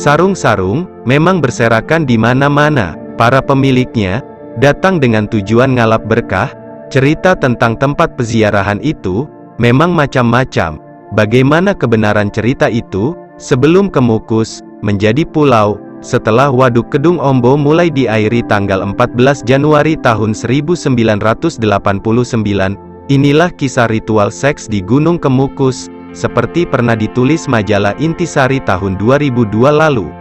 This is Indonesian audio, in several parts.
Sarung-sarung memang berserakan di mana-mana. Para pemiliknya datang dengan tujuan ngalap berkah. Cerita tentang tempat peziarahan itu memang macam-macam. Bagaimana kebenaran cerita itu? Sebelum Kemukus menjadi pulau, setelah Waduk Kedung Ombo mulai diairi tanggal 14 Januari tahun 1989, inilah kisah ritual seks di Gunung Kemukus, seperti pernah ditulis majalah Intisari tahun 2002 lalu.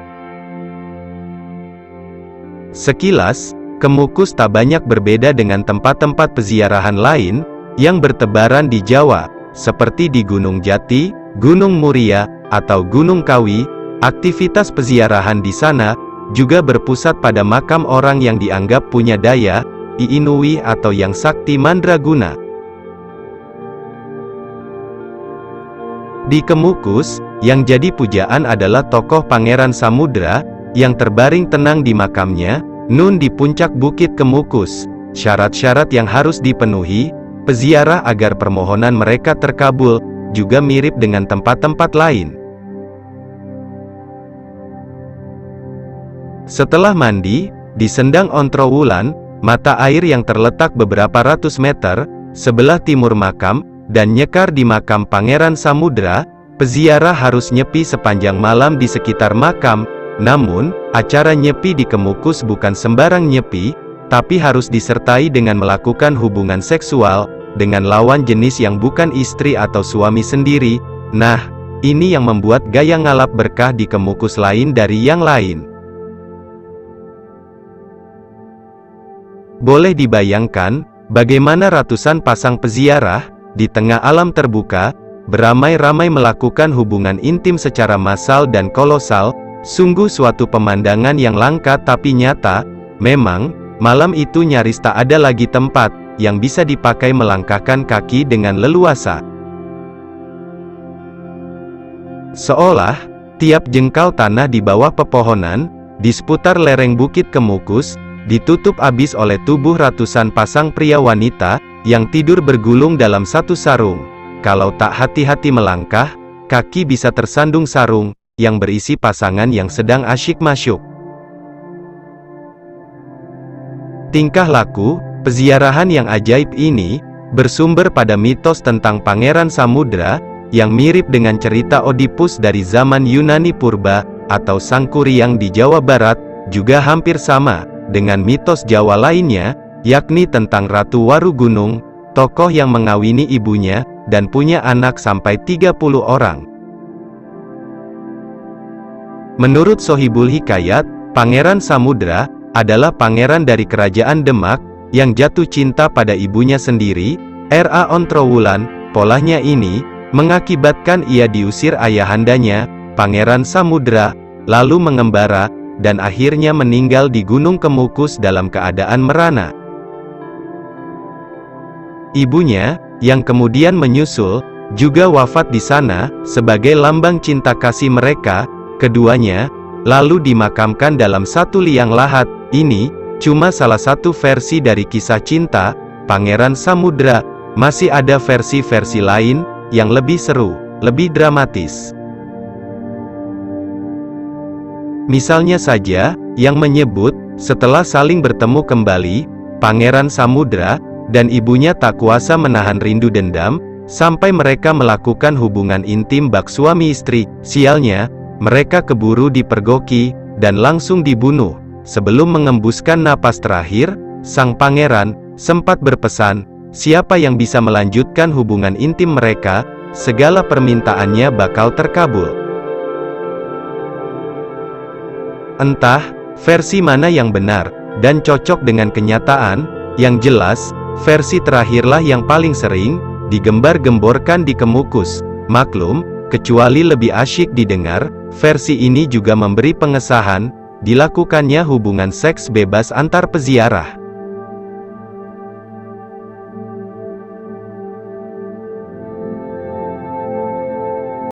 Sekilas, Kemukus tak banyak berbeda dengan tempat-tempat peziarahan lain yang bertebaran di Jawa, seperti di Gunung Jati, Gunung Muria, atau Gunung Kawi. Aktivitas peziarahan di sana juga berpusat pada makam orang yang dianggap punya daya, Iinui atau yang sakti mandraguna. Di Kemukus, yang jadi pujaan adalah tokoh Pangeran Samudra, yang terbaring tenang di makamnya, Nun di puncak Bukit Kemukus. Syarat-syarat yang harus dipenuhi peziarah agar permohonan mereka terkabul, juga mirip dengan tempat-tempat lain. Setelah mandi, di Sendang Ontrowulan, mata air yang terletak beberapa ratus meter sebelah timur makam, dan nyekar di makam Pangeran Samudra, peziarah harus nyepi sepanjang malam di sekitar makam. Namun, acara nyepi di Kemukus bukan sembarang nyepi, tapi harus disertai dengan melakukan hubungan seksual dengan lawan jenis yang bukan istri atau suami sendiri. Nah, ini yang membuat gaya ngalap berkah di Kemukus lain dari yang lain. Boleh dibayangkan bagaimana ratusan pasang peziarah di tengah alam terbuka beramai-ramai melakukan hubungan intim secara massal dan kolosal. Sungguh suatu pemandangan yang langka tapi nyata. Memang, malam itu nyaris tak ada lagi tempat yang bisa dipakai melangkahkan kaki dengan leluasa. Seolah tiap jengkal tanah di bawah pepohonan di seputar lereng Bukit Kemukus ditutup habis oleh tubuh ratusan pasang pria wanita yang tidur bergulung dalam satu sarung. Kalau tak hati-hati melangkah, kaki bisa tersandung sarung yang berisi pasangan yang sedang asyik masyuk. Tingkah laku peziarahan yang ajaib ini bersumber pada mitos tentang Pangeran Samudra yang mirip dengan cerita Oedipus dari zaman Yunani purba atau Sang Kuryang di Jawa Barat, juga hampir sama dengan mitos Jawa lainnya, yakni tentang Ratu Waru Gunung, tokoh yang mengawini ibunya dan punya anak sampai 30 orang. Menurut Sohibul Hikayat, Pangeran Samudra adalah pangeran dari kerajaan Demak yang jatuh cinta pada ibunya sendiri, Ra Ontrowulan. Polahnya ini mengakibatkan ia diusir ayahandanya, Pangeran Samudra, lalu mengembara dan akhirnya meninggal di Gunung Kemukus dalam keadaan merana. Ibunya, yang kemudian menyusul, juga wafat di sana sebagai lambang cinta kasih mereka. Keduanya lalu dimakamkan dalam satu liang lahat. Ini cuma salah satu versi dari kisah cinta Pangeran Samudra. Masih ada versi-versi lain yang lebih seru, lebih dramatis. Misalnya saja, yang menyebut, setelah saling bertemu kembali, Pangeran Samudra dan ibunya tak kuasa menahan rindu dendam, sampai mereka melakukan hubungan intim bak suami istri. Sialnya, mereka keburu dipergoki, dan langsung dibunuh. Sebelum mengembuskan napas terakhir, sang pangeran sempat berpesan, siapa yang bisa melanjutkan hubungan intim mereka, segala permintaannya bakal terkabul. Entah versi mana yang benar dan cocok dengan kenyataan. Yang jelas, versi terakhirlah yang paling sering digembar-gemborkan di Kemukus. Maklum, kecuali lebih asyik didengar, versi ini juga memberi pengesahan dilakukannya hubungan seks bebas antar peziarah.